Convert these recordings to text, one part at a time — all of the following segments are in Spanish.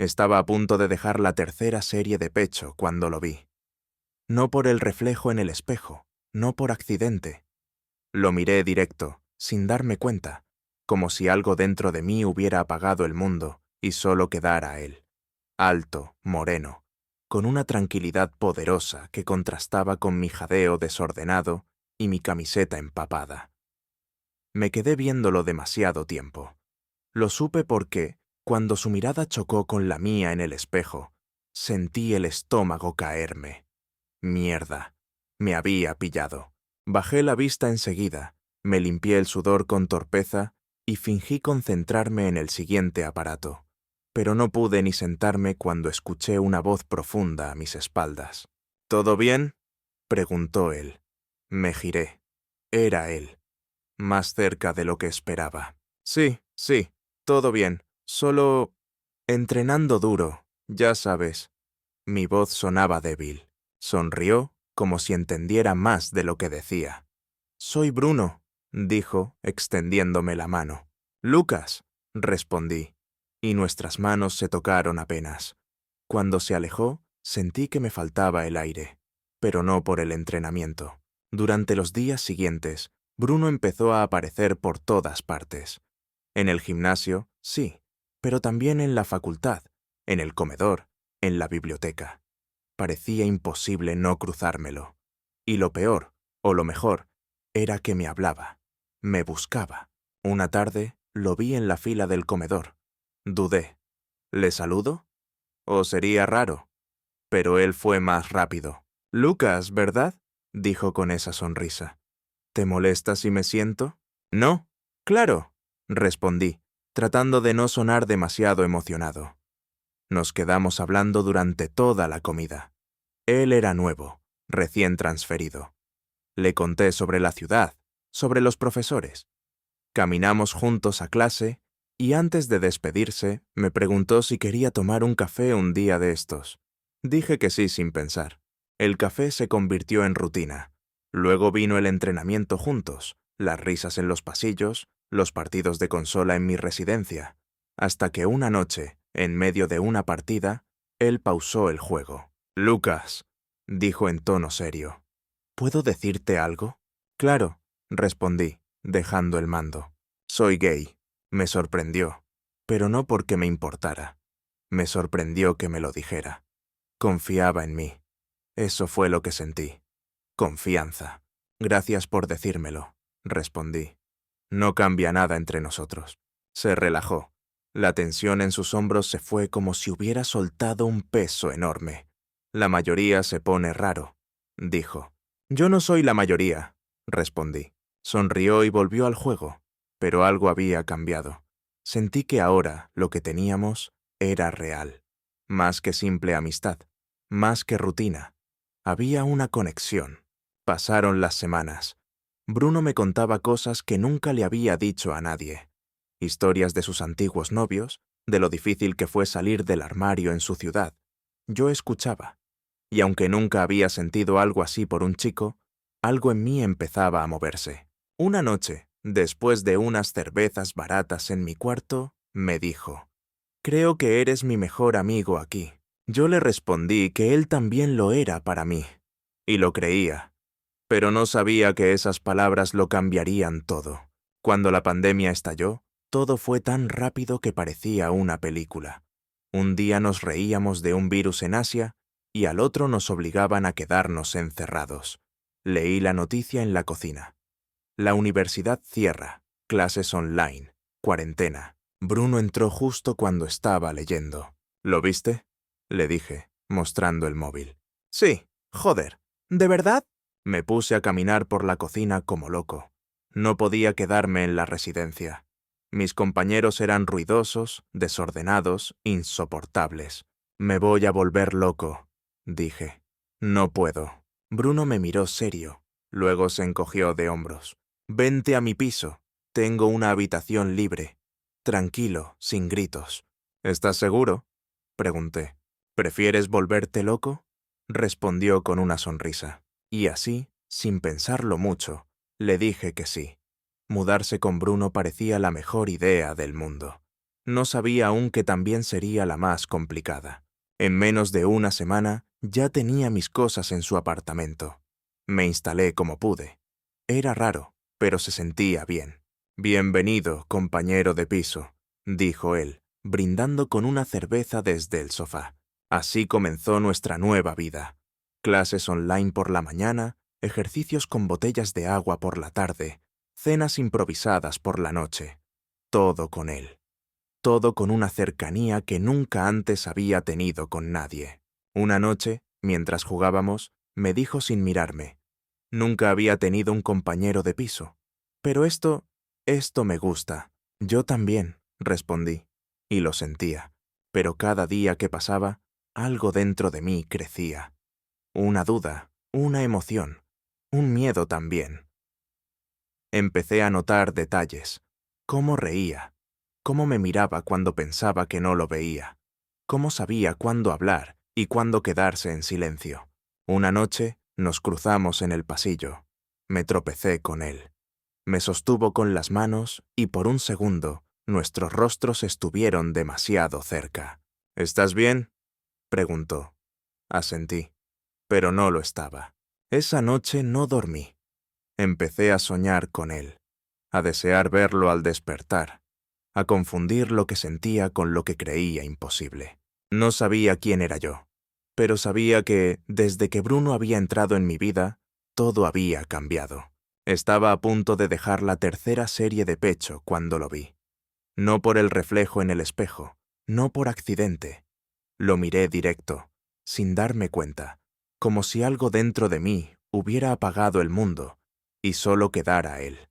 Estaba a punto de dejar la tercera serie de pecho cuando lo vi. No por el reflejo en el espejo, no por accidente. Lo miré directo, sin darme cuenta, como si algo dentro de mí hubiera apagado el mundo y solo quedara él, alto, moreno, con una tranquilidad poderosa que contrastaba con mi jadeo desordenado y mi camiseta empapada. Me quedé viéndolo demasiado tiempo. Lo supe porque, cuando su mirada chocó con la mía en el espejo, sentí el estómago caerme. Mierda. Me había pillado. Bajé la vista enseguida, me limpié el sudor con torpeza y fingí concentrarme en el siguiente aparato. Pero no pude ni sentarme cuando escuché una voz profunda a mis espaldas. ¿Todo bien?, preguntó él. Me giré. Era él, más cerca de lo que esperaba. Sí, todo bien. Solo entrenando duro, ya sabes. Mi voz sonaba débil. Sonrió como si entendiera más de lo que decía. Soy Bruno, dijo, extendiéndome la mano. Lucas, respondí, y nuestras manos se tocaron apenas. Cuando se alejó, sentí que me faltaba el aire, pero no por el entrenamiento. Durante los días siguientes, Bruno empezó a aparecer por todas partes. En el gimnasio, sí, pero también en la facultad, en el comedor, en la biblioteca. Parecía imposible no cruzármelo. Y lo peor, o lo mejor, era que me hablaba, me buscaba. Una tarde lo vi en la fila del comedor. Dudé. ¿Le saludo? ¿O sería raro? Pero él fue más rápido. Lucas, ¿verdad?, dijo con esa sonrisa. ¿Te molesta si me siento? No, claro, respondí, tratando de no sonar demasiado emocionado. Nos quedamos hablando durante toda la comida. Él era nuevo, recién transferido. Le conté sobre la ciudad, sobre los profesores. Caminamos juntos a clase y antes de despedirse me preguntó si quería tomar un café un día de estos. Dije que sí sin pensar. El café se convirtió en rutina. Luego vino el entrenamiento juntos, las risas en los pasillos, los partidos de consola en mi residencia, hasta que una noche, en medio de una partida, él pausó el juego. Lucas, dijo en tono serio, ¿puedo decirte algo? Claro, respondí, dejando el mando. Soy gay. Me sorprendió, pero no porque me importara. Me sorprendió que me lo dijera. Confiaba en mí. Eso fue lo que sentí. Confianza. Gracias por decírmelo, respondí. No cambia nada entre nosotros. Se relajó. La tensión en sus hombros se fue como si hubiera soltado un peso enorme. La mayoría se pone raro, dijo. Yo no soy la mayoría, respondí. Sonrió y volvió al juego, pero algo había cambiado. Sentí que ahora lo que teníamos era real. Más que simple amistad, más que rutina. Había una conexión. Pasaron las semanas. Bruno me contaba cosas que nunca le había dicho a nadie. Historias de sus antiguos novios, de lo difícil que fue salir del armario en su ciudad. Yo escuchaba. Y aunque nunca había sentido algo así por un chico, algo en mí empezaba a moverse. Una noche, después de unas cervezas baratas en mi cuarto, me dijo, «Creo que eres mi mejor amigo aquí». Yo le respondí que él también lo era para mí. Y lo creía. Pero no sabía que esas palabras lo cambiarían todo. Cuando la pandemia estalló, todo fue tan rápido que parecía una película. Un día nos reíamos de un virus en Asia y al otro nos obligaban a quedarnos encerrados. Leí la noticia en la cocina. La universidad cierra, clases online, cuarentena. Bruno entró justo cuando estaba leyendo. ¿Lo viste?, le dije, mostrando el móvil. Sí, joder. ¿De verdad? Me puse a caminar por la cocina como loco. No podía quedarme en la residencia. Mis compañeros eran ruidosos, desordenados, insoportables. Me voy a volver loco, dije. No puedo. Bruno me miró serio. Luego se encogió de hombros. Vente a mi piso. Tengo una habitación libre. Tranquilo, sin gritos. ¿Estás seguro?, pregunté. ¿Prefieres volverte loco?, respondió con una sonrisa. Y así, sin pensarlo mucho, le dije que sí. Mudarse con Bruno parecía la mejor idea del mundo. No sabía aún que también sería la más complicada. En menos de una semana ya tenía mis cosas en su apartamento. Me instalé como pude. Era raro, pero se sentía bien. «Bienvenido, compañero de piso», dijo él, brindando con una cerveza desde el sofá. Así comenzó nuestra nueva vida. Clases online por la mañana, ejercicios con botellas de agua por la tarde, cenas improvisadas por la noche. Todo con él. Todo con una cercanía que nunca antes había tenido con nadie. Una noche, mientras jugábamos, me dijo sin mirarme: «Nunca había tenido un compañero de piso. Pero esto me gusta». «Yo también», respondí, y lo sentía. Pero cada día que pasaba, algo dentro de mí crecía. Una duda, una emoción, un miedo también. Empecé a notar detalles. Cómo reía, cómo me miraba cuando pensaba que no lo veía, cómo sabía cuándo hablar y cuándo quedarse en silencio. Una noche nos cruzamos en el pasillo. Me tropecé con él. Me sostuvo con las manos y por un segundo nuestros rostros estuvieron demasiado cerca. «¿Estás bien?», preguntó. Asentí, pero no lo estaba. Esa noche no dormí. Empecé a soñar con él, a desear verlo al despertar, a confundir lo que sentía con lo que creía imposible. No sabía quién era yo, pero sabía que, desde que Bruno había entrado en mi vida, todo había cambiado. Estaba a punto de dejar la tercera serie de pecho cuando lo vi. No por el reflejo en el espejo, no por accidente. Lo miré directo, sin darme cuenta, como si algo dentro de mí hubiera apagado el mundo y solo quedara él,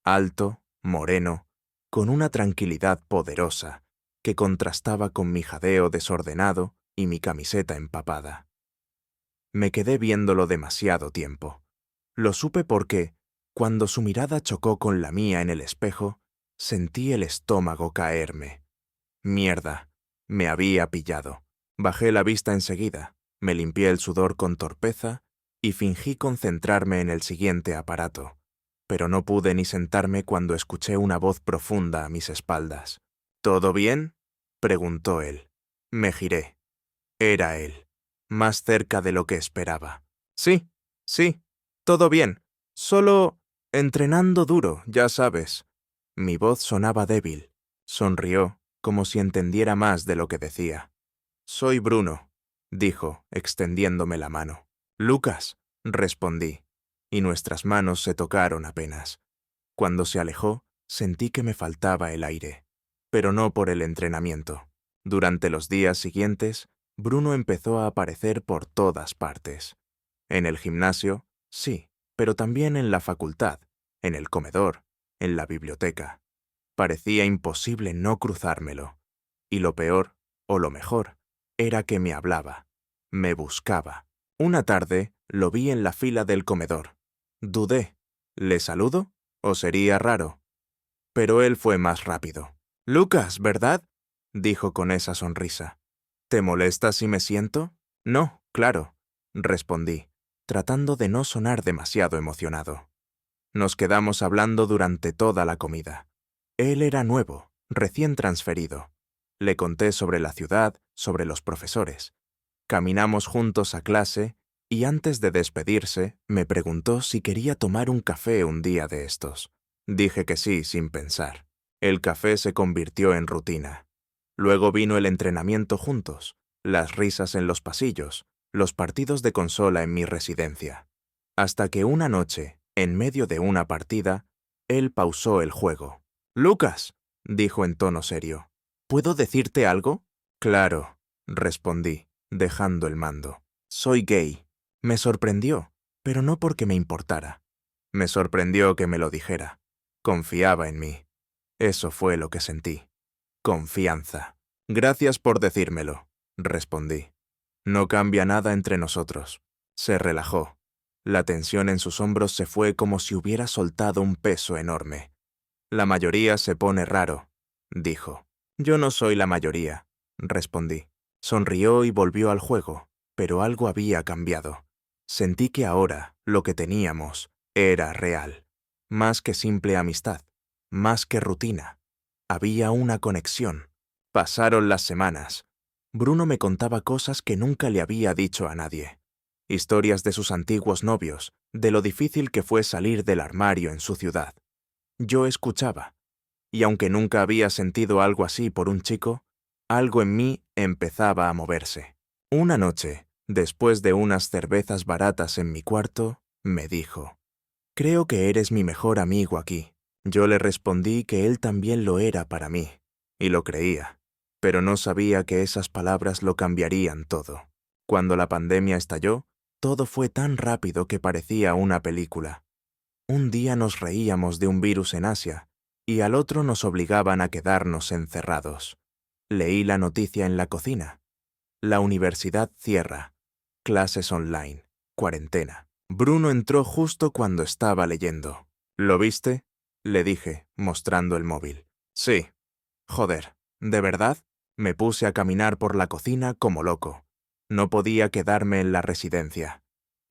alto, moreno, con una tranquilidad poderosa que contrastaba con mi jadeo desordenado y mi camiseta empapada. Me quedé viéndolo demasiado tiempo. Lo supe porque, cuando su mirada chocó con la mía en el espejo, sentí el estómago caerme. Mierda, me había pillado. Bajé la vista enseguida, me limpié el sudor con torpeza y fingí concentrarme en el siguiente aparato. Pero no pude ni sentarme cuando escuché una voz profunda a mis espaldas. «¿Todo bien?», preguntó él. Me giré. Era él, más cerca de lo que esperaba. «Sí, sí, todo bien. Solo entrenando duro, ya sabes». Mi voz sonaba débil. Sonrió, como si entendiera más de lo que decía. «Soy Bruno», dijo, extendiéndome la mano. «Lucas», respondí, y nuestras manos se tocaron apenas. Cuando se alejó, sentí que me faltaba el aire, pero no por el entrenamiento. Durante los días siguientes, Bruno empezó a aparecer por todas partes. En el gimnasio, sí, pero también en la facultad, en el comedor, en la biblioteca. Parecía imposible no cruzármelo. Y lo peor, o lo mejor, era que me hablaba, me buscaba. Una tarde lo vi en la fila del comedor. Dudé. ¿Le saludo? ¿O sería raro? Pero él fue más rápido. «Lucas, ¿verdad?», dijo con esa sonrisa. «¿Te molesta si me siento?». «No, claro», respondí, tratando de no sonar demasiado emocionado. Nos quedamos hablando durante toda la comida. Él era nuevo, recién transferido. Le conté sobre la ciudad, sobre los profesores. Caminamos juntos a clase y antes de despedirse me preguntó si quería tomar un café un día de estos. Dije que sí, sin pensar. El café se convirtió en rutina. Luego vino el entrenamiento juntos, las risas en los pasillos, los partidos de consola en mi residencia. Hasta que una noche, en medio de una partida, él pausó el juego. «Lucas», dijo en tono serio, «¿puedo decirte algo?». «Claro», respondí, dejando el mando. «Soy gay». Me sorprendió, pero no porque me importara. Me sorprendió que me lo dijera. Confiaba en mí. Eso fue lo que sentí. Confianza. «Gracias por decírmelo», respondí. «No cambia nada entre nosotros». Se relajó. La tensión en sus hombros se fue como si hubiera soltado un peso enorme. «La mayoría se pone raro», dijo. «Yo no soy la mayoría», respondí. Sonrió y volvió al juego, pero algo había cambiado. Sentí que ahora lo que teníamos era real. Más que simple amistad, más que rutina. Había una conexión, Pasaron las semanas. Bruno me contaba cosas que nunca le había dicho a nadie. Historias de sus antiguos novios, de lo difícil que fue salir del armario en su ciudad. Yo escuchaba, y aunque nunca había sentido algo así por un chico, algo en mí empezaba a moverse. Una noche, después de unas cervezas baratas en mi cuarto, me dijo: «Creo que eres mi mejor amigo aquí». Yo le respondí que él también lo era para mí, y lo creía, pero no sabía que esas palabras lo cambiarían todo. Cuando la pandemia estalló, todo fue tan rápido que parecía una película. Un día nos reíamos de un virus en Asia, y al otro nos obligaban a quedarnos encerrados. Leí la noticia en la cocina. La universidad cierra. Clases online. Cuarentena. Bruno entró justo cuando estaba leyendo. ¿Lo viste?, le dije, mostrando el móvil. Sí. Joder, ¿de verdad? Me puse a caminar por la cocina como loco. No podía quedarme en la residencia.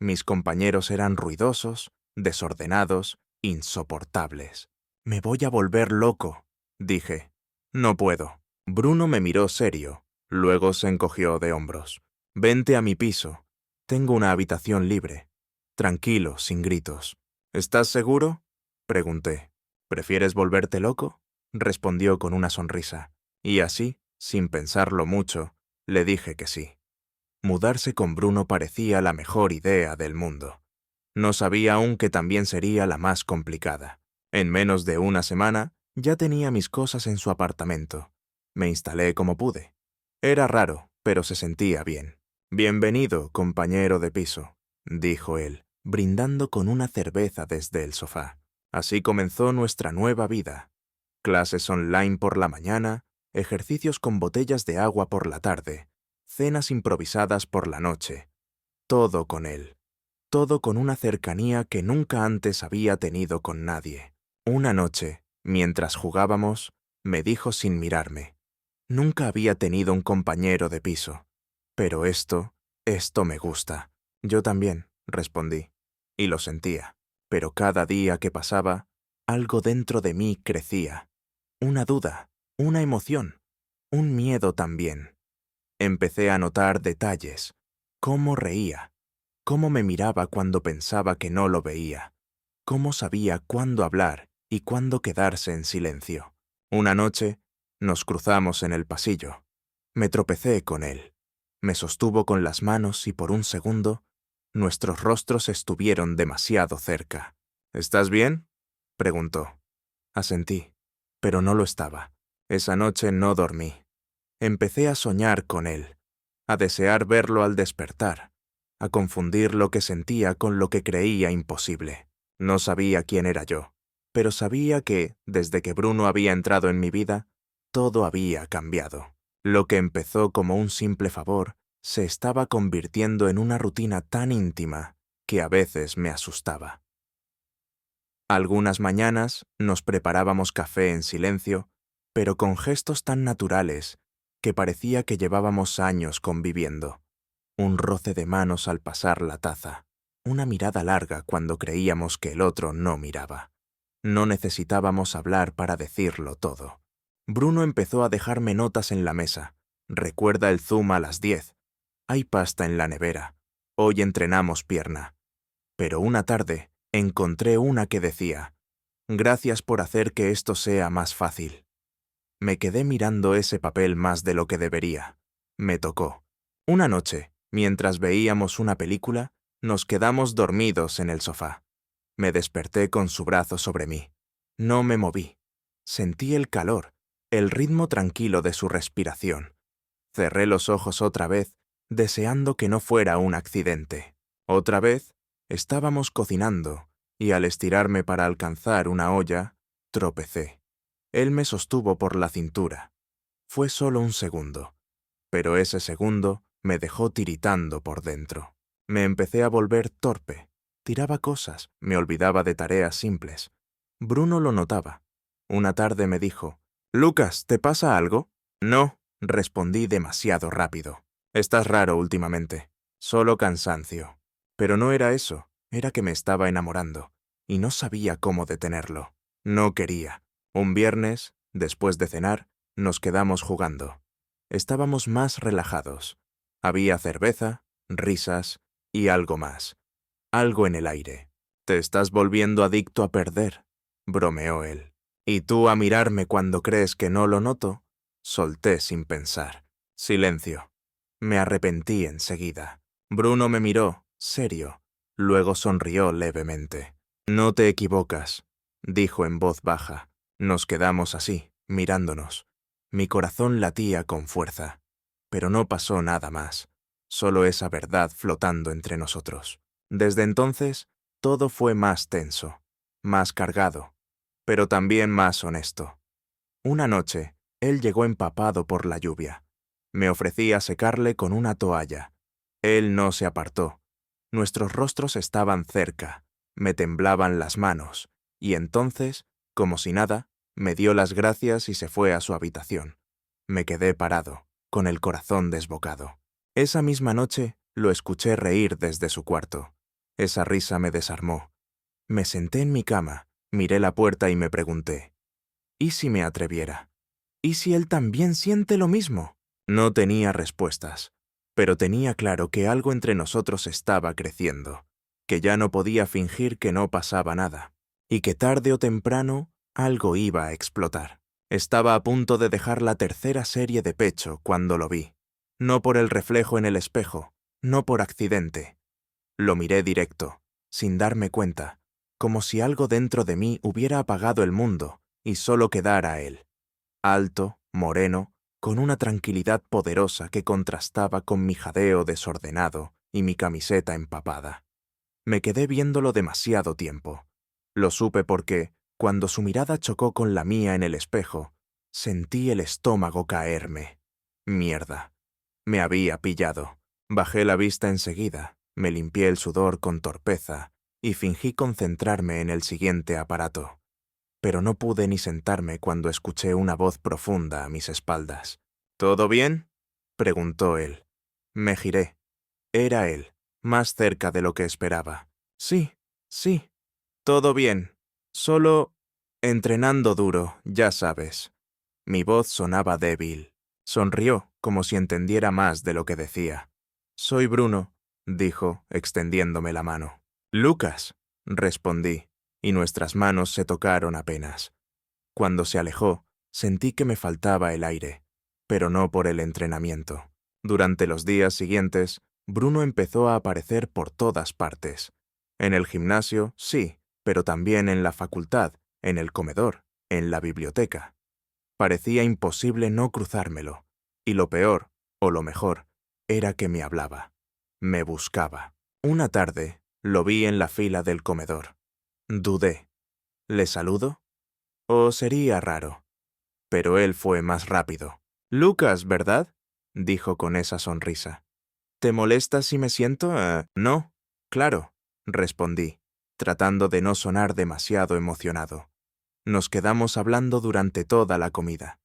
Mis compañeros eran ruidosos, desordenados, insoportables. «Me voy a volver loco», dije. «No puedo». Bruno me miró serio, luego se encogió de hombros. «Vente a mi piso. Tengo una habitación libre. Tranquilo, sin gritos». «¿Estás seguro?», pregunté. «¿Prefieres volverte loco?», respondió con una sonrisa. Y así, sin pensarlo mucho, le dije que sí. Mudarse con Bruno parecía la mejor idea del mundo. No sabía aún que también sería la más complicada. En menos de una semana, ya tenía mis cosas en su apartamento. Me instalé como pude. Era raro, pero se sentía bien. «Bienvenido, compañero de piso», dijo él, brindando con una cerveza desde el sofá. Así comenzó nuestra nueva vida. Clases online por la mañana, ejercicios con botellas de agua por la tarde, cenas improvisadas por la noche. Todo con él. Todo con una cercanía que nunca antes había tenido con nadie. Una noche, mientras jugábamos, me dijo sin mirarme: «Nunca había tenido un compañero de piso. Pero esto me gusta». «Yo también», respondí, y lo sentía. Pero cada día que pasaba, algo dentro de mí crecía. Una duda, una emoción, un miedo también. Empecé a notar detalles: cómo reía, cómo me miraba cuando pensaba que no lo veía, cómo sabía cuándo hablar y cuándo quedarse en silencio. Una noche, nos cruzamos en el pasillo. Me tropecé con él. Me sostuvo con las manos y por un segundo, nuestros rostros estuvieron demasiado cerca. «¿Estás bien?», preguntó. Asentí, pero no lo estaba. Esa noche no dormí. Empecé a soñar con él, a desear verlo al despertar, a confundir lo que sentía con lo que creía imposible. No sabía quién era yo, pero sabía que, desde que Bruno había entrado en mi vida, todo había cambiado. Lo que empezó como un simple favor se estaba convirtiendo en una rutina tan íntima que a veces me asustaba. Algunas mañanas nos preparábamos café en silencio, pero con gestos tan naturales que parecía que llevábamos años conviviendo. Un roce de manos al pasar la taza, una mirada larga cuando creíamos que el otro no miraba. No necesitábamos hablar para decirlo todo. Bruno empezó a dejarme notas en la mesa. «Recuerda el Zoom a las 10. Hay pasta en la nevera. Hoy entrenamos pierna». Pero una tarde encontré una que decía: «Gracias por hacer que esto sea más fácil». Me quedé mirando ese papel más de lo que debería. Me tocó. Una noche, mientras veíamos una película, nos quedamos dormidos en el sofá. Me desperté con su brazo sobre mí. No me moví. Sentí el calor, el ritmo tranquilo de su respiración. Cerré los ojos otra vez, deseando que no fuera un accidente. Otra vez, estábamos cocinando, y al estirarme para alcanzar una olla, tropecé. Él me sostuvo por la cintura. Fue solo un segundo, pero ese segundo me dejó tiritando por dentro. Me empecé a volver torpe. Tiraba cosas, me olvidaba de tareas simples. Bruno lo notaba. Una tarde me dijo: «Lucas, ¿te pasa algo?». «No», respondí demasiado rápido. «Estás raro últimamente. Solo cansancio». Pero no era eso, era que me estaba enamorando, y no sabía cómo detenerlo. No quería. Un viernes, después de cenar, Nos quedamos jugando. Estábamos más relajados. Había cerveza, risas y algo más. Algo en el aire. «Te estás volviendo adicto a perder», bromeó él. «¿Y tú a mirarme cuando crees que no lo noto?», solté sin pensar. Silencio. Me arrepentí enseguida. Bruno me miró, serio. Luego sonrió levemente. «No te equivocas», dijo en voz baja. Nos quedamos así, mirándonos. Mi corazón latía con fuerza. Pero no pasó nada más. Solo esa verdad flotando entre nosotros. Desde entonces, todo fue más tenso, más cargado, pero también más honesto. Una noche, él llegó empapado por la lluvia. Me ofrecí a secarle con una toalla. Él no se apartó. Nuestros rostros estaban cerca, me temblaban las manos, y entonces, como si nada, me dio las gracias y se fue a su habitación. Me quedé parado, con el corazón desbocado. Esa misma noche, lo escuché reír desde su cuarto. Esa risa me desarmó. Me senté en mi cama, miré la puerta y me pregunté, ¿y si me atreviera? ¿Y si él también siente lo mismo? No tenía respuestas, pero tenía claro que algo entre nosotros estaba creciendo, que ya no podía fingir que no pasaba nada, y que tarde o temprano algo iba a explotar. Estaba a punto de dejar la tercera serie de pecho cuando lo vi. No por el reflejo en el espejo, no por accidente. Lo miré directo, sin darme cuenta, como si algo dentro de mí hubiera apagado el mundo y solo quedara él. Alto, moreno, con una tranquilidad poderosa que contrastaba con mi jadeo desordenado y mi camiseta empapada. Me quedé viéndolo demasiado tiempo. Lo supe porque, cuando su mirada chocó con la mía en el espejo, sentí el estómago caerme. Mierda. Me había pillado. Bajé la vista enseguida, me limpié el sudor con torpeza y fingí concentrarme en el siguiente aparato. Pero no pude ni sentarme cuando escuché una voz profunda a mis espaldas. «¿Todo bien?», preguntó él. Me giré. Era él, más cerca de lo que esperaba. «Sí, sí, todo bien. Solo entrenando duro, ya sabes». Mi voz sonaba débil. Sonrió, como si entendiera más de lo que decía. «Soy Bruno», dijo, extendiéndome la mano. «Lucas», respondí, y nuestras manos se tocaron apenas. Cuando se alejó, sentí que me faltaba el aire, pero no por el entrenamiento. Durante los días siguientes, Bruno empezó a aparecer por todas partes. En el gimnasio, sí, pero también en la facultad, en el comedor, en la biblioteca. Parecía imposible no cruzármelo, y lo peor, o lo mejor, era que me hablaba. Me buscaba. Una tarde, lo vi en la fila del comedor. Dudé. ¿Le saludo? ¿O sería raro? Pero él fue más rápido. «Lucas, ¿verdad?», dijo con esa sonrisa. «¿Te molesta si me siento? No, claro», respondí, tratando de no sonar demasiado emocionado. Nos quedamos hablando durante toda la comida.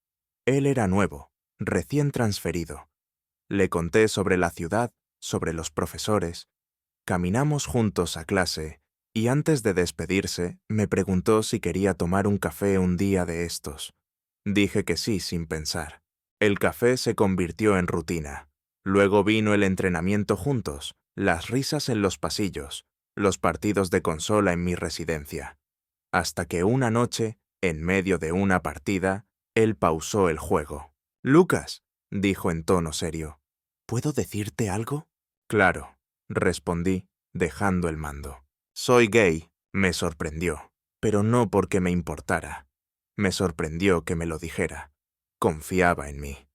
Él era nuevo, recién transferido. Le conté sobre la ciudad, sobre los profesores. Caminamos juntos a clase, y antes de despedirse, me preguntó si quería tomar un café un día de estos. Dije que sí sin pensar. El café se convirtió en rutina. Luego vino el entrenamiento juntos, las risas en los pasillos, los partidos de consola en mi residencia. Hasta que una noche, en medio de una partida, él pausó el juego. «Lucas», dijo en tono serio, «¿puedo decirte algo?». «Claro», respondí, dejando el mando. «Soy gay», me sorprendió, pero no porque me importara. Me sorprendió que me lo dijera. Confiaba en mí.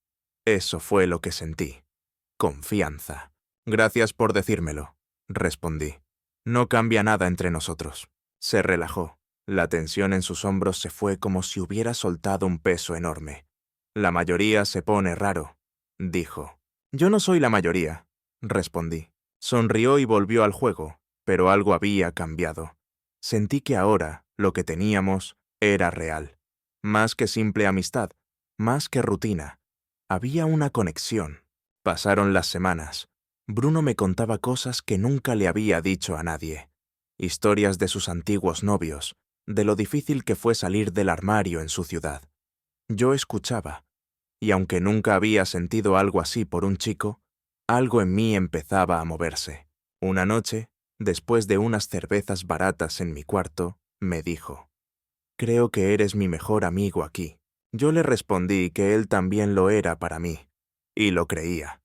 Eso fue lo que sentí. Confianza. «Gracias por decírmelo», respondí. «No cambia nada entre nosotros». Se relajó. La tensión en sus hombros se fue como si hubiera soltado un peso enorme. «La mayoría se pone raro», dijo. «Yo no soy la mayoría», respondí. Sonrió y volvió al juego, pero algo había cambiado. Sentí que ahora, lo que teníamos, era real. Más que simple amistad, más que rutina. Había una conexión. Pasaron las semanas. Bruno me contaba cosas que nunca le había dicho a nadie. Historias de sus antiguos novios, de lo difícil que fue salir del armario en su ciudad. Yo escuchaba, y aunque nunca había sentido algo así por un chico, algo en mí empezaba a moverse. Una noche, después de unas cervezas baratas en mi cuarto, me dijo: «Creo que eres mi mejor amigo aquí». Yo le respondí que él también lo era para mí, y lo creía.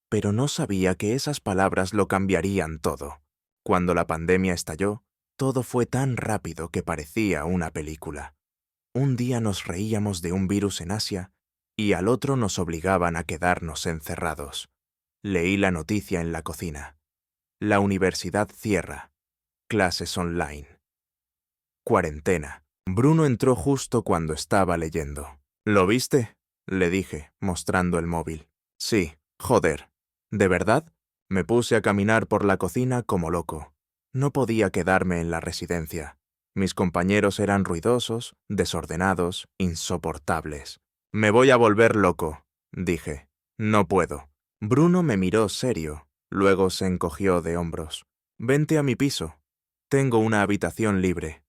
Pero no sabía que esas palabras lo cambiarían todo. Cuando la pandemia estalló, todo fue tan rápido que parecía una película. Un día nos reíamos de un virus en Asia y al otro nos obligaban a quedarnos encerrados. Leí la noticia en la cocina. La universidad cierra. Clases online. Cuarentena. Bruno entró justo cuando estaba leyendo. «¿Lo viste?», le dije, mostrando el móvil. «Sí, joder. ¿De verdad?». Me puse a caminar por la cocina como loco. No podía quedarme en la residencia. Mis compañeros eran ruidosos, desordenados, insoportables. «Me voy a volver loco», dije. «No puedo». Bruno me miró serio, luego se encogió de hombros. «Vente a mi piso. Tengo una habitación libre.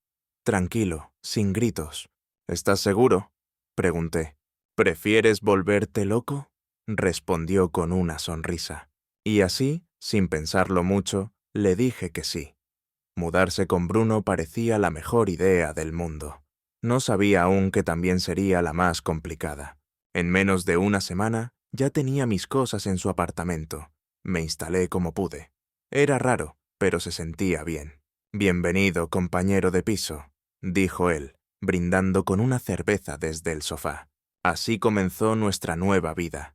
Tranquilo, sin gritos». «¿Estás seguro?», pregunté. «¿Prefieres volverte loco?», respondió con una sonrisa. Y así, sin pensarlo mucho, le dije que sí. Mudarse con Bruno parecía la mejor idea del mundo. No sabía aún que también sería la más complicada. En menos de una semana ya tenía mis cosas en su apartamento. Me instalé como pude. Era raro, pero se sentía bien. «Bienvenido, compañero de piso», dijo él, brindando con una cerveza desde el sofá. Así comenzó nuestra nueva vida.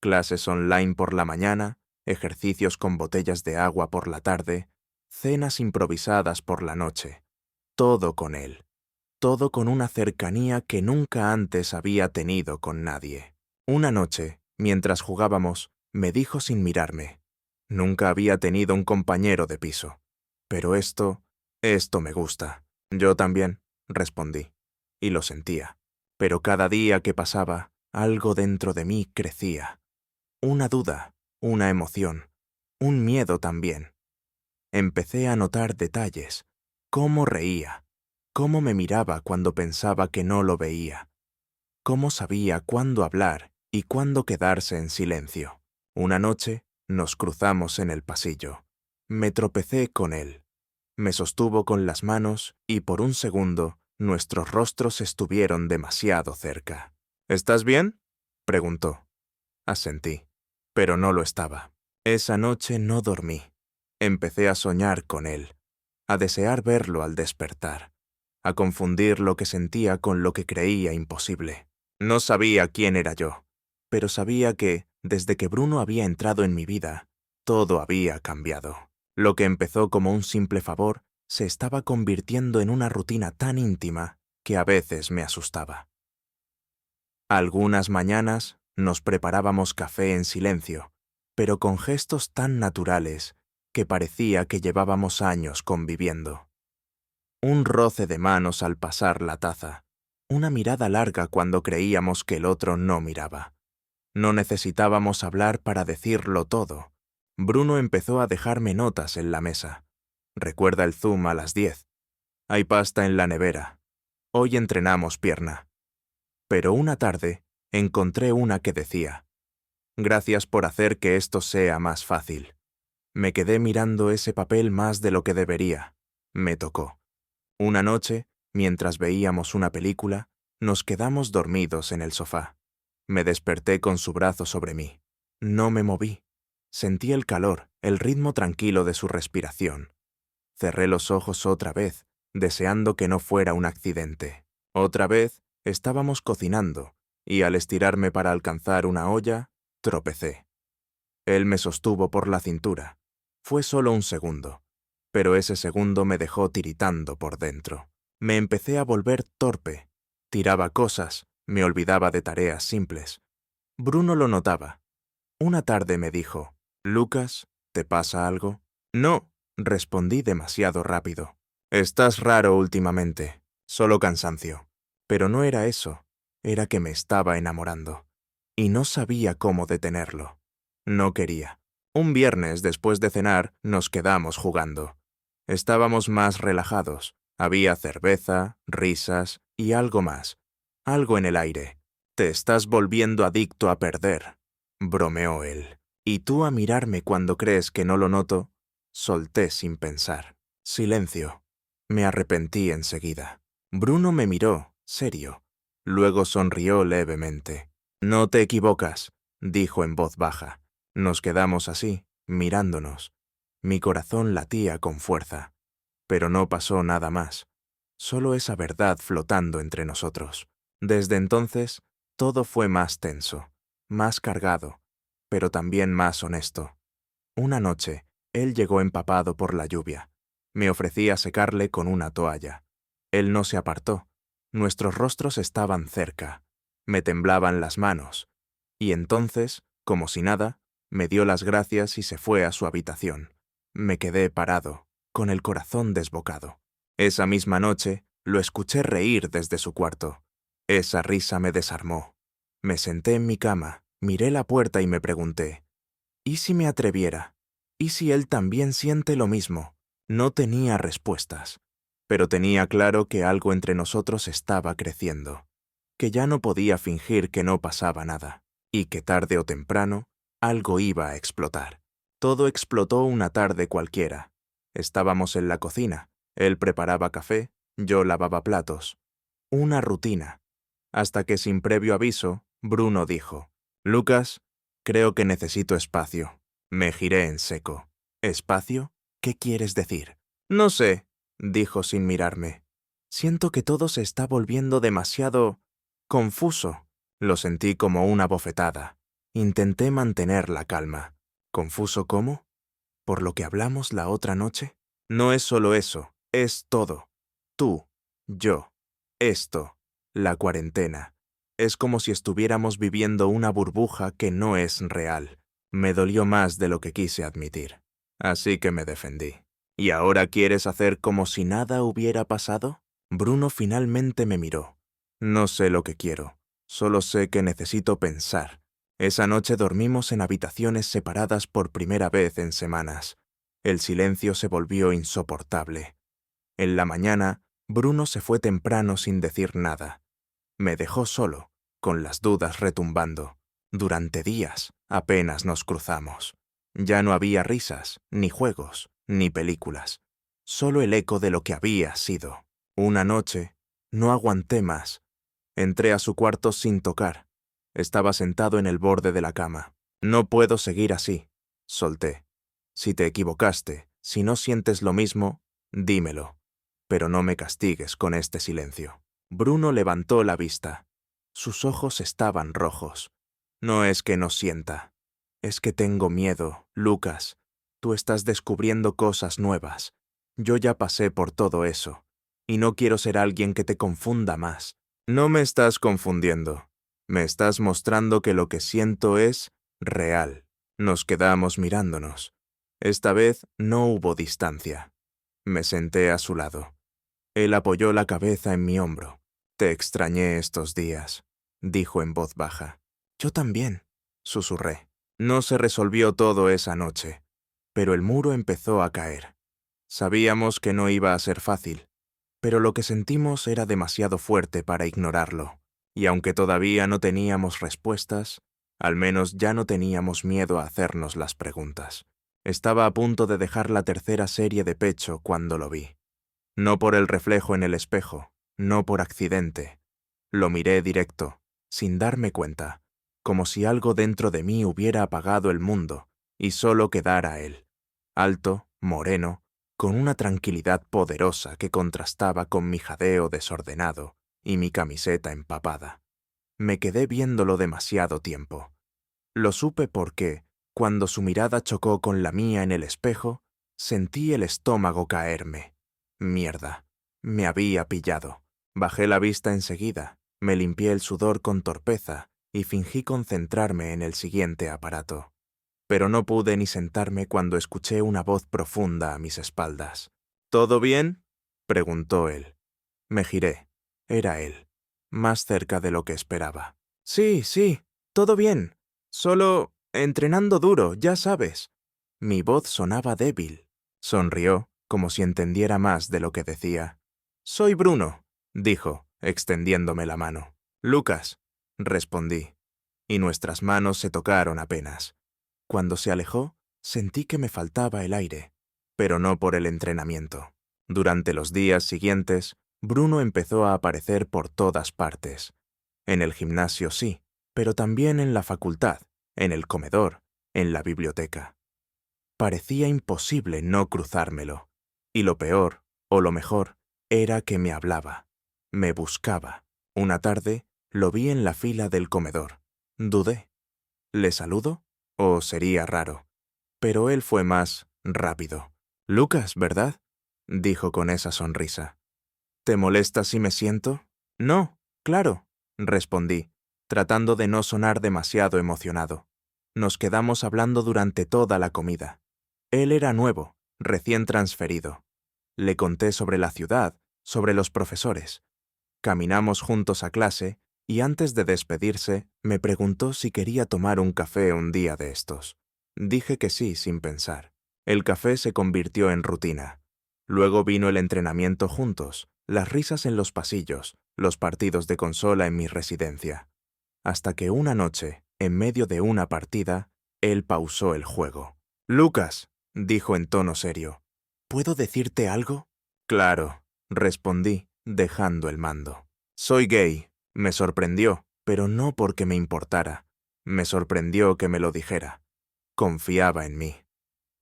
Clases online por la mañana, ejercicios con botellas de agua por la tarde, cenas improvisadas por la noche. Todo con él. Todo con una cercanía que nunca antes había tenido con nadie. Una noche, mientras jugábamos, me dijo sin mirarme: «Nunca había tenido un compañero de piso. Pero esto me gusta». «Yo también», respondí, y lo sentía. Pero cada día que pasaba, algo dentro de mí crecía. Una duda, una emoción, un miedo también. Empecé a notar detalles: cómo reía, cómo me miraba cuando pensaba que no lo veía, cómo sabía cuándo hablar y cuándo quedarse en silencio. Una noche nos cruzamos en el pasillo. Me tropecé con él. Me sostuvo con las manos y por un segundo nuestros rostros estuvieron demasiado cerca. «¿Estás bien?», preguntó. Asentí, pero no lo estaba. Esa noche no dormí. Empecé a soñar con él, a desear verlo al despertar, a confundir lo que sentía con lo que creía imposible. No sabía quién era yo, pero sabía que, desde que Bruno había entrado en mi vida, todo había cambiado. Lo que empezó como un simple favor se estaba convirtiendo en una rutina tan íntima que a veces me asustaba. Algunas mañanas nos preparábamos café en silencio, pero con gestos tan naturales que parecía que llevábamos años conviviendo. Un roce de manos al pasar la taza, una mirada larga cuando creíamos que el otro no miraba. No necesitábamos hablar para decirlo todo. Bruno empezó a dejarme notas en la mesa. «Recuerda el Zoom a las 10. Hay pasta en la nevera. Hoy entrenamos pierna». Pero una tarde encontré una que decía: «Gracias por hacer que esto sea más fácil». Me quedé mirando ese papel más de lo que debería. Me tocó. Una noche, mientras veíamos una película, nos quedamos dormidos en el sofá. Me desperté con su brazo sobre mí. No me moví. Sentí el calor, el ritmo tranquilo de su respiración. Cerré los ojos otra vez, deseando que no fuera un accidente. Otra vez estábamos cocinando, y al estirarme para alcanzar una olla, tropecé. Él me sostuvo por la cintura. Fue solo un segundo, pero ese segundo me dejó tiritando por dentro. Me empecé a volver torpe. Tiraba cosas, me olvidaba de tareas simples. Bruno lo notaba. Una tarde me dijo: «Lucas, ¿te pasa algo?». «No», respondí demasiado rápido. «Estás raro últimamente, solo cansancio». Pero no era eso, era que me estaba enamorando. Y no sabía cómo detenerlo. No quería. Un viernes, después de cenar, nos quedamos jugando. Estábamos más relajados. Había cerveza, risas y algo más. Algo en el aire. Te estás volviendo adicto a perder, bromeó él. ¿Y tú a mirarme cuando crees que no lo noto? Solté sin pensar. Silencio. Me arrepentí enseguida. Bruno me miró, serio. Luego sonrió levemente. No te equivocas, dijo en voz baja. Nos quedamos así, mirándonos. Mi corazón latía con fuerza. Pero no pasó nada más. Solo esa verdad flotando entre nosotros. Desde entonces, todo fue más tenso, más cargado, pero también más honesto. Una noche, él llegó empapado por la lluvia. Me ofrecí a secarle con una toalla. Él no se apartó. Nuestros rostros estaban cerca. Me temblaban las manos. Y entonces, como si nada, me dio las gracias y se fue a su habitación. Me quedé parado, con el corazón desbocado. Esa misma noche, lo escuché reír desde su cuarto. Esa risa me desarmó. Me senté en mi cama, miré la puerta y me pregunté, ¿y si me atreviera? ¿Y si él también siente lo mismo? No tenía respuestas, pero tenía claro que algo entre nosotros estaba creciendo, que ya no podía fingir que no pasaba nada, y que tarde o temprano algo iba a explotar. Todo explotó una tarde cualquiera. Estábamos en la cocina, él preparaba café, yo lavaba platos. Una rutina. Hasta que sin previo aviso, Bruno dijo, «Lucas, creo que necesito espacio». Me giré en seco. ¿Espacio? ¿Qué quieres decir? No sé, dijo sin mirarme. Siento que todo se está volviendo demasiado confuso. Lo sentí como una bofetada. Intenté mantener la calma. ¿Confuso cómo? ¿Por lo que hablamos la otra noche? No es solo eso, es todo. Tú, yo, esto, la cuarentena. Es como si estuviéramos viviendo una burbuja que no es real. Me dolió más de lo que quise admitir. Así que me defendí. ¿Y ahora quieres hacer como si nada hubiera pasado? Bruno finalmente me miró. No sé lo que quiero, solo sé que necesito pensar. Esa noche dormimos en habitaciones separadas por primera vez en semanas. El silencio se volvió insoportable. En la mañana, Bruno se fue temprano sin decir nada. Me dejó solo, con las dudas retumbando. Durante días apenas nos cruzamos. Ya no había risas, ni juegos, ni películas. Solo el eco de lo que había sido. Una noche, no aguanté más. Entré a su cuarto sin tocar. Estaba sentado en el borde de la cama. No puedo seguir así, solté. Si te equivocaste, si no sientes lo mismo, dímelo. Pero no me castigues con este silencio. Bruno levantó la vista. Sus ojos estaban rojos. No es que no sienta. Es que tengo miedo, Lucas. Tú estás descubriendo cosas nuevas. Yo ya pasé por todo eso. Y no quiero ser alguien que te confunda más. No me estás confundiendo. Me estás mostrando que lo que siento es real. Nos quedamos mirándonos. Esta vez no hubo distancia. Me senté a su lado. Él apoyó la cabeza en mi hombro. Te extrañé estos días, dijo en voz baja. Yo también, susurré. No se resolvió todo esa noche, pero el muro empezó a caer. Sabíamos que no iba a ser fácil, pero lo que sentimos era demasiado fuerte para ignorarlo. Y aunque todavía no teníamos respuestas, al menos ya no teníamos miedo a hacernos las preguntas. Estaba a punto de dejar la tercera serie de pecho cuando lo vi. No por el reflejo en el espejo, no por accidente. Lo miré directo, sin darme cuenta, como si algo dentro de mí hubiera apagado el mundo y solo quedara él. Alto, moreno, con una tranquilidad poderosa que contrastaba con mi jadeo desordenado y mi camiseta empapada. Me quedé viéndolo demasiado tiempo. Lo supe porque, cuando su mirada chocó con la mía en el espejo, sentí el estómago caerme. Mierda, me había pillado. Bajé la vista enseguida, me limpié el sudor con torpeza y fingí concentrarme en el siguiente aparato. Pero no pude ni sentarme cuando escuché una voz profunda a mis espaldas. ¿Todo bien?, preguntó él. Me giré. Era él, más cerca de lo que esperaba. Sí, todo bien. Solo entrenando duro, ya sabes. Mi voz sonaba débil. Sonrió, como si entendiera más de lo que decía. Soy Bruno, dijo, extendiéndome la mano. Lucas. respondí, y nuestras manos se tocaron apenas. Cuando se alejó, sentí que me faltaba el aire, pero no por el entrenamiento. Durante los días siguientes, Bruno empezó a aparecer por todas partes. En el gimnasio sí, pero también en la facultad, en el comedor, en la biblioteca. Parecía imposible no cruzármelo. Y lo peor, o lo mejor, era que me hablaba. Me buscaba. Una tarde, lo vi en la fila del comedor. Dudé. ¿Le saludo? ¿O sería raro? Pero él fue más rápido. «Lucas, ¿verdad?», dijo con esa sonrisa. «¿Te molesta si me siento?» «No, claro», respondí, tratando de no sonar demasiado emocionado. Nos quedamos hablando durante toda la comida. Él era nuevo, recién transferido. Le conté sobre la ciudad, sobre los profesores. Caminamos juntos a clase y antes de despedirse me preguntó si quería tomar un café un día de estos. Dije que sí, sin pensar. El café se convirtió en rutina. Luego vino el entrenamiento juntos, las risas en los pasillos, los partidos de consola en mi residencia. Hasta que una noche, en medio de una partida, él pausó el juego. «Lucas», dijo en tono serio, «¿puedo decirte algo?» «Claro», respondí, dejando el mando. «Soy gay». Me sorprendió, pero no porque me importara. Me sorprendió que me lo dijera. Confiaba en mí.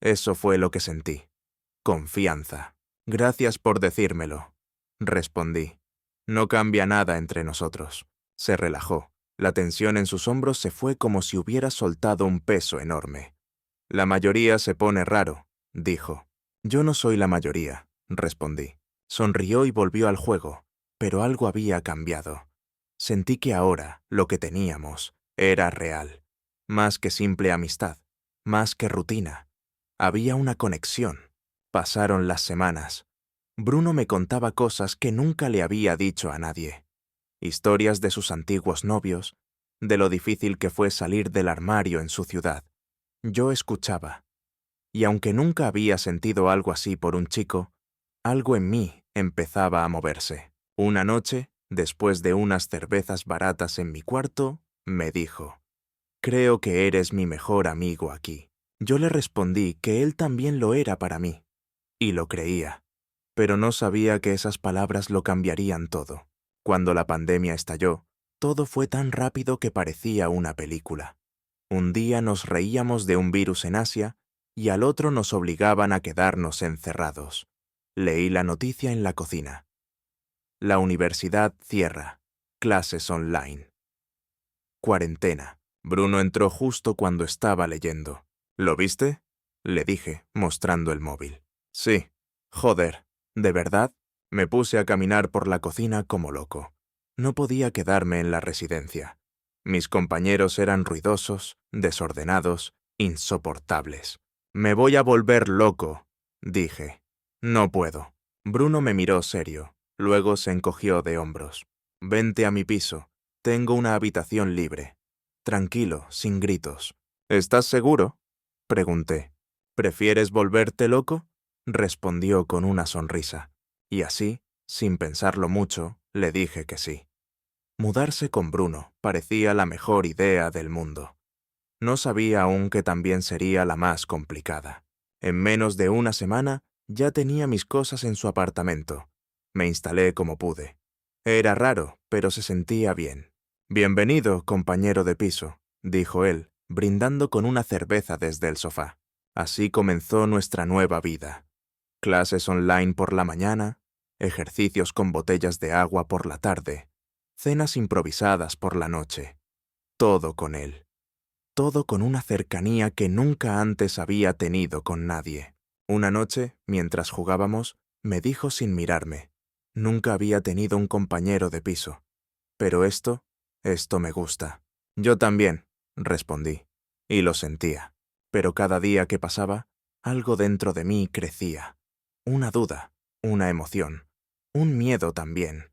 Eso fue lo que sentí. Confianza. «Gracias por decírmelo», respondí. «No cambia nada entre nosotros». Se relajó. La tensión en sus hombros se fue como si hubiera soltado un peso enorme. «La mayoría se pone raro», dijo. «Yo no soy la mayoría», respondí. Sonrió y volvió al juego, pero algo había cambiado. Sentí que ahora lo que teníamos era real, más que simple amistad, más que rutina. Había una conexión. Pasaron las semanas. Bruno me contaba cosas que nunca le había dicho a nadie. Historias de sus antiguos novios, de lo difícil que fue salir del armario en su ciudad. Yo escuchaba. Y aunque nunca había sentido algo así por un chico, algo en mí empezaba a moverse. Una noche, después de unas cervezas baratas en mi cuarto, me dijo: «Creo que eres mi mejor amigo aquí». Yo le respondí que él también lo era para mí. Y lo creía. Pero no sabía que esas palabras lo cambiarían todo. Cuando la pandemia estalló, todo fue tan rápido que parecía una película. Un día nos reíamos de un virus en Asia y al otro nos obligaban a quedarnos encerrados. Leí la noticia en la cocina. La universidad cierra. Clases online. Cuarentena. Bruno entró justo cuando estaba leyendo. «¿Lo viste?», le dije, mostrando el móvil. «Sí. Joder. ¿De verdad?». Me puse a caminar por la cocina como loco. No podía quedarme en la residencia. Mis compañeros eran ruidosos, desordenados, insoportables. «Me voy a volver loco», dije. «No puedo». Bruno me miró serio. Luego se encogió de hombros. «Vente a mi piso. Tengo una habitación libre. Tranquilo, sin gritos». «¿Estás seguro?», pregunté. «¿Prefieres volverte loco?», respondió con una sonrisa. Y así, sin pensarlo mucho, le dije que sí. Mudarse con Bruno parecía la mejor idea del mundo. No sabía aún que también sería la más complicada. En menos de una semana ya tenía mis cosas en su apartamento. Me instalé como pude. Era raro, pero se sentía bien. «Bienvenido, compañero de piso», dijo él, brindando con una cerveza desde el sofá. Así comenzó nuestra nueva vida. Clases online por la mañana, ejercicios con botellas de agua por la tarde, cenas improvisadas por la noche. Todo con él. Todo con una cercanía que nunca antes había tenido con nadie. Una noche, mientras jugábamos, me dijo sin mirarme: «Nunca había tenido un compañero de piso. Pero esto me gusta». «Yo también», respondí, y lo sentía. Pero cada día que pasaba, algo dentro de mí crecía. Una duda, una emoción, un miedo también.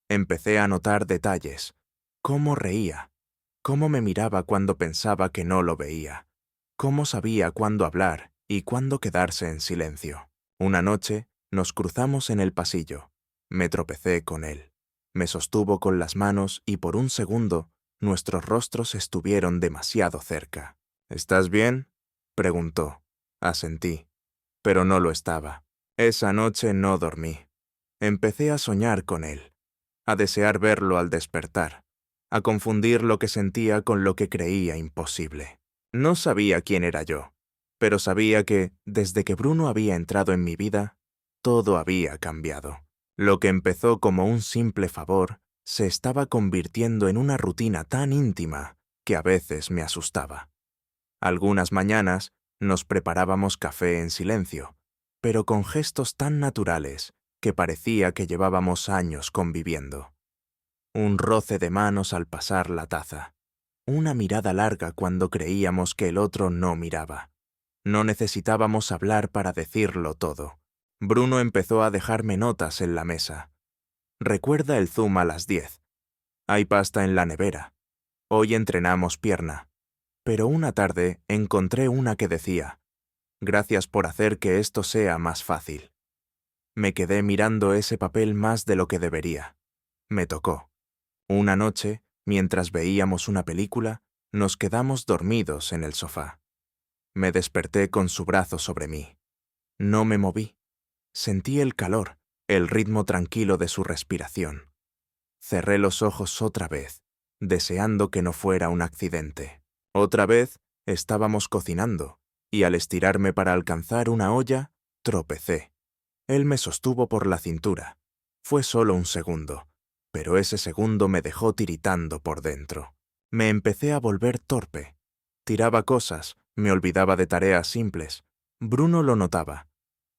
Empecé a notar detalles. Cómo reía, cómo me miraba cuando pensaba que no lo veía, cómo sabía cuándo hablar y cuándo quedarse en silencio. Una noche nos cruzamos en el pasillo. Me tropecé con él. Me sostuvo con las manos y por un segundo Nuestros rostros estuvieron demasiado cerca. ¿Estás bien?, preguntó. Asentí, pero no lo estaba. Esa noche no dormí. Empecé a soñar con él, a desear verlo al despertar, a confundir lo que sentía con lo que creía imposible. No sabía quién era yo, pero sabía que, desde que Bruno había entrado en mi vida, todo había cambiado. Lo que empezó como un simple favor se estaba convirtiendo en una rutina tan íntima que a veces me asustaba. Algunas mañanas nos preparábamos café en silencio, pero con gestos tan naturales que parecía que llevábamos años conviviendo. Un roce de manos al pasar la taza. Una mirada larga cuando creíamos que el otro no miraba. No necesitábamos hablar para decirlo todo. Bruno empezó a dejarme notas en la mesa. Recuerda el Zoom a las 10. Hay pasta en la nevera. Hoy entrenamos pierna. Pero una tarde encontré una que decía: gracias por hacer que esto sea más fácil. Me quedé mirando ese papel más de lo que debería. Me tocó. Una noche, mientras veíamos una película, nos quedamos dormidos en el sofá. Me desperté con su brazo sobre mí. No me moví. Sentí el calor, el ritmo tranquilo de su respiración. Cerré los ojos otra vez, deseando que no fuera un accidente. Otra vez estábamos cocinando, y al estirarme para alcanzar una olla, tropecé. Él me sostuvo por la cintura. Fue solo un segundo, pero ese segundo me dejó tiritando por dentro. Me empecé a volver torpe. Tiraba cosas, me olvidaba de tareas simples. Bruno lo notaba.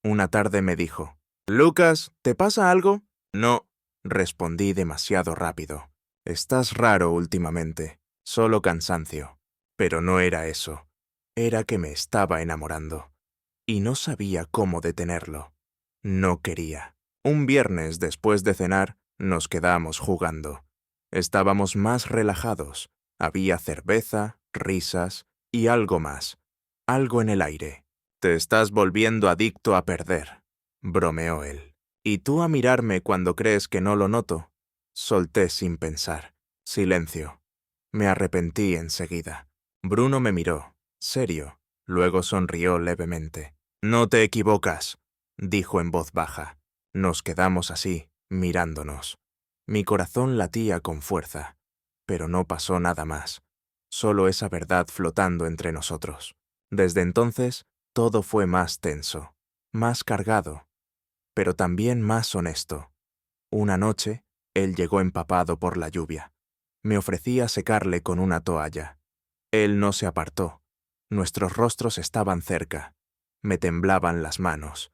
Una tarde me dijo: «Lucas, ¿te pasa algo?» «No», respondí demasiado rápido. «Estás raro últimamente, solo cansancio». Pero no era eso. Era que me estaba enamorando. Y no sabía cómo detenerlo. No quería. Un viernes después de cenar, nos quedamos jugando. Estábamos más relajados. Había cerveza, risas y algo más. Algo en el aire. «Te estás volviendo adicto a perder», bromeó él. «¿Y tú a mirarme cuando crees que no lo noto?» Solté sin pensar. Silencio. Me arrepentí enseguida. Bruno me miró, serio. Luego sonrió levemente. «No te equivocas», dijo en voz baja. Nos quedamos así, mirándonos. Mi corazón latía con fuerza, pero no pasó nada más. Solo esa verdad flotando entre nosotros. Desde entonces, todo fue más tenso, más cargado, pero también más honesto. Una noche, él llegó empapado por la lluvia. Me ofrecí a secarle con una toalla. Él no se apartó. Nuestros rostros estaban cerca. Me temblaban las manos.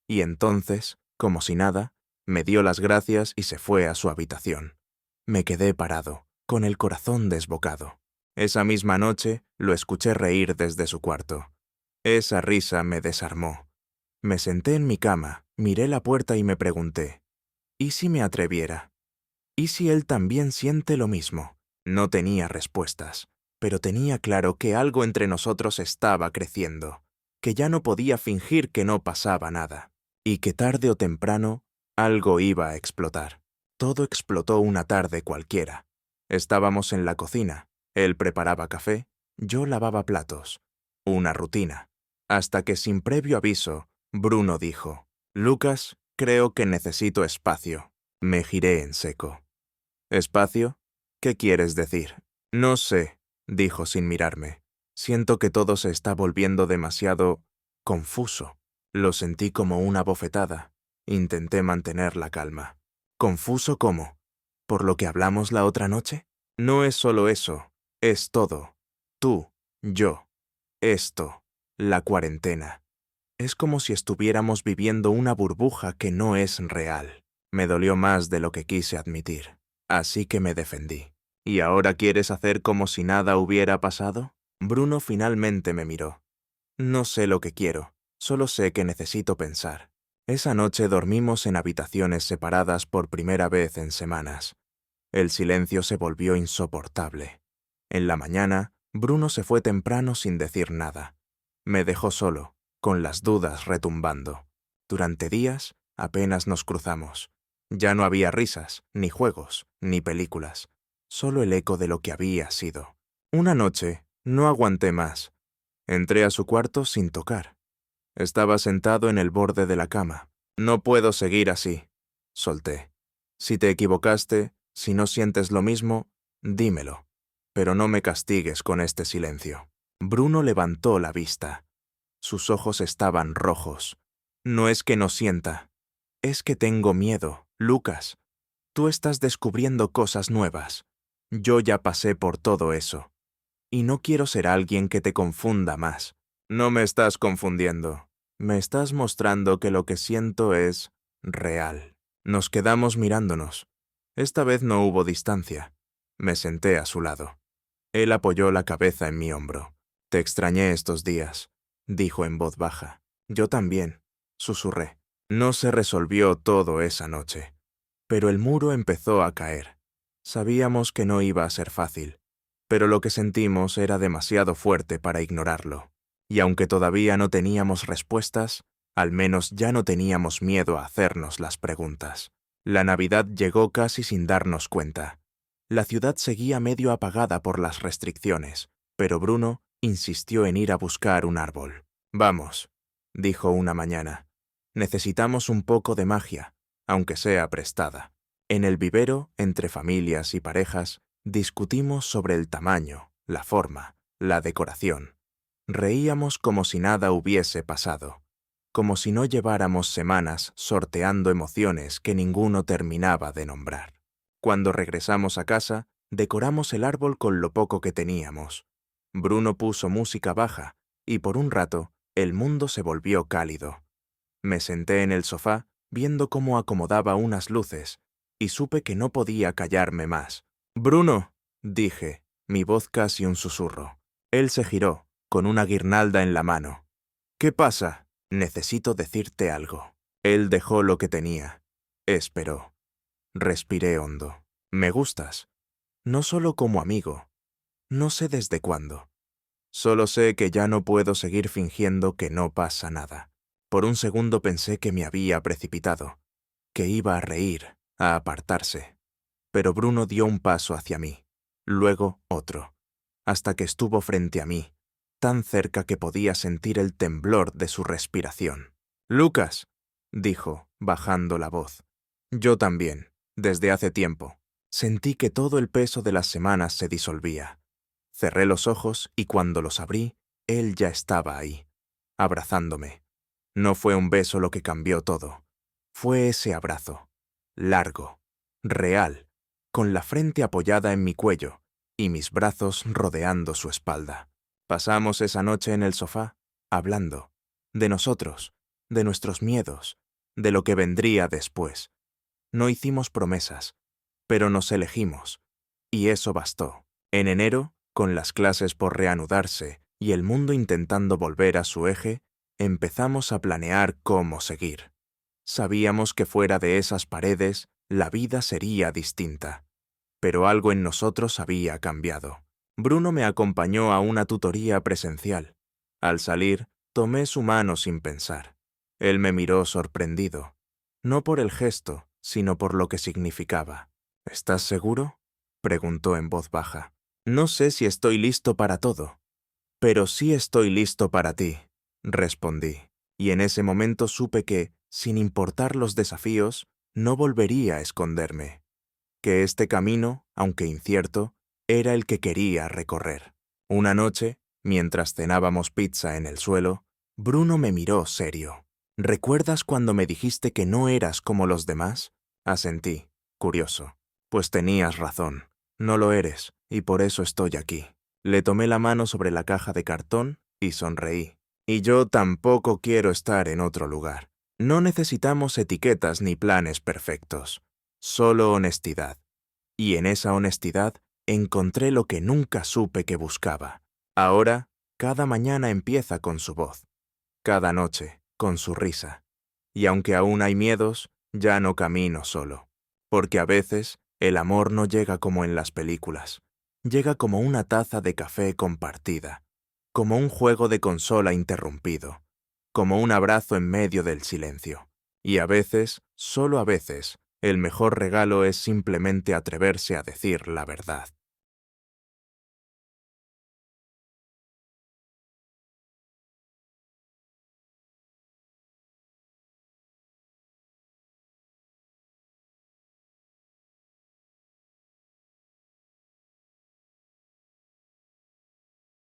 Y entonces, como si nada, me dio las gracias y se fue a su habitación. Me quedé parado, con el corazón desbocado. Esa misma noche lo escuché reír desde su cuarto. Esa risa me desarmó. Me senté en mi cama, miré la puerta y me pregunté: ¿y si me atreviera? ¿Y si él también siente lo mismo? No tenía respuestas, pero tenía claro que algo entre nosotros estaba creciendo, que ya no podía fingir que no pasaba nada, y que tarde o temprano algo iba a explotar. Todo explotó una tarde cualquiera. Estábamos en la cocina, él preparaba café, yo lavaba platos. Una rutina. Hasta que sin previo aviso, Bruno dijo: «Lucas, creo que necesito espacio». Me giré en seco. «¿Espacio? ¿Qué quieres decir?» «No sé», dijo sin mirarme. «Siento que todo se está volviendo demasiado confuso». Lo sentí como una bofetada. Intenté mantener la calma. «¿Confuso cómo? ¿Por lo que hablamos la otra noche?» «No es solo eso, es todo. Tú, yo, esto, la cuarentena. Es como si estuviéramos viviendo una burbuja que no es real». Me dolió más de lo que quise admitir. Así que me defendí. «¿Y ahora quieres hacer como si nada hubiera pasado?» Bruno finalmente me miró. «No sé lo que quiero, solo sé que necesito pensar». Esa noche dormimos en habitaciones separadas por primera vez en semanas. El silencio se volvió insoportable. En la mañana, Bruno se fue temprano sin decir nada. Me dejó solo, con las dudas retumbando. Durante días, apenas nos cruzamos. Ya no había risas, ni juegos, ni películas. solo el eco de lo que había sido. Una noche, no aguanté más. Entré a su cuarto sin tocar. Estaba sentado en el borde de la cama. No puedo seguir así, solté. Si te equivocaste, si no sientes lo mismo, dímelo. Pero no me castigues con este silencio. Bruno levantó la vista. Sus ojos estaban rojos. No es que no sienta. Es que tengo miedo, Lucas. Tú estás descubriendo cosas nuevas. Yo ya pasé por todo eso. Y no quiero ser alguien que te confunda más. No me estás confundiendo. Me estás mostrando que lo que siento es real. Nos quedamos mirándonos. Esta vez no hubo distancia. Me senté a su lado. Él apoyó la cabeza en mi hombro. Te extrañé estos días, dijo en voz baja. Yo también, susurré. No se resolvió todo esa noche. Pero el muro empezó a caer. Sabíamos que no iba a ser fácil, pero lo que sentimos era demasiado fuerte para ignorarlo. Y aunque todavía no teníamos respuestas, al menos ya no teníamos miedo a hacernos las preguntas. La Navidad llegó casi sin darnos cuenta. La ciudad seguía medio apagada por las restricciones, pero Bruno insistió en ir a buscar un árbol. Vamos, dijo una mañana. Necesitamos un poco de magia, aunque sea prestada. En el vivero, entre familias y parejas, discutimos sobre el tamaño, la forma, la decoración. Reíamos como si nada hubiese pasado, como si no lleváramos semanas sorteando emociones que ninguno terminaba de nombrar. Cuando regresamos a casa, decoramos el árbol con lo poco que teníamos. Bruno puso música baja y por un rato el mundo se volvió cálido. Me senté en el sofá viendo cómo acomodaba unas luces y supe que no podía callarme más. «Bruno», dije, mi voz casi un susurro. Él se giró, con una guirnalda en la mano. «¿Qué pasa? Necesito decirte algo». Él dejó lo que tenía. Esperó. Respiré hondo. «Me gustas. No solo como amigo. No sé desde cuándo. Solo sé que ya no puedo seguir fingiendo que no pasa nada». Por un segundo pensé que me había precipitado, que iba a reír, a apartarse. Pero Bruno dio un paso hacia mí, luego otro, hasta que estuvo frente a mí, tan cerca que podía sentir el temblor de su respiración. «Lucas», dijo, bajando la voz. Yo también, desde hace tiempo. Sentí que todo el peso de las semanas se disolvía. Cerré los ojos y cuando los abrí, él ya estaba ahí, abrazándome. No fue un beso lo que cambió todo. Fue ese abrazo, largo, real, con la frente apoyada en mi cuello y mis brazos rodeando su espalda. Pasamos esa noche en el sofá, hablando, de nosotros, de nuestros miedos, de lo que vendría después. No hicimos promesas, pero nos elegimos, y eso bastó. En enero, con las clases por reanudarse y el mundo intentando volver a su eje, empezamos a planear cómo seguir. Sabíamos que fuera de esas paredes, la vida sería distinta. Pero algo en nosotros había cambiado. Bruno me acompañó a una tutoría presencial. Al salir, tomé su mano sin pensar. Él me miró sorprendido, no por el gesto, sino por lo que significaba. «¿Estás seguro?», preguntó en voz baja. «No sé si estoy listo para todo, pero sí estoy listo para ti», respondí. Y en ese momento supe que, sin importar los desafíos, no volvería a esconderme. Que este camino, aunque incierto, era el que quería recorrer. Una noche, mientras cenábamos pizza en el suelo, Bruno me miró serio. «¿Recuerdas cuando me dijiste que no eras como los demás?», asentí, curioso. «Pues tenías razón. No lo eres, y por eso estoy aquí». Le tomé la mano sobre la caja de cartón y sonreí. «Y yo tampoco quiero estar en otro lugar. No necesitamos etiquetas ni planes perfectos. Solo honestidad». Y en esa honestidad encontré lo que nunca supe que buscaba. Ahora, cada mañana empieza con su voz. Cada noche, con su risa. Y aunque aún hay miedos, ya no camino solo. Porque a veces, el amor no llega como en las películas. Llega como una taza de café compartida. Como un juego de consola interrumpido. Como un abrazo en medio del silencio. Y a veces, solo a veces, El mejor regalo es simplemente atreverse a decir la verdad.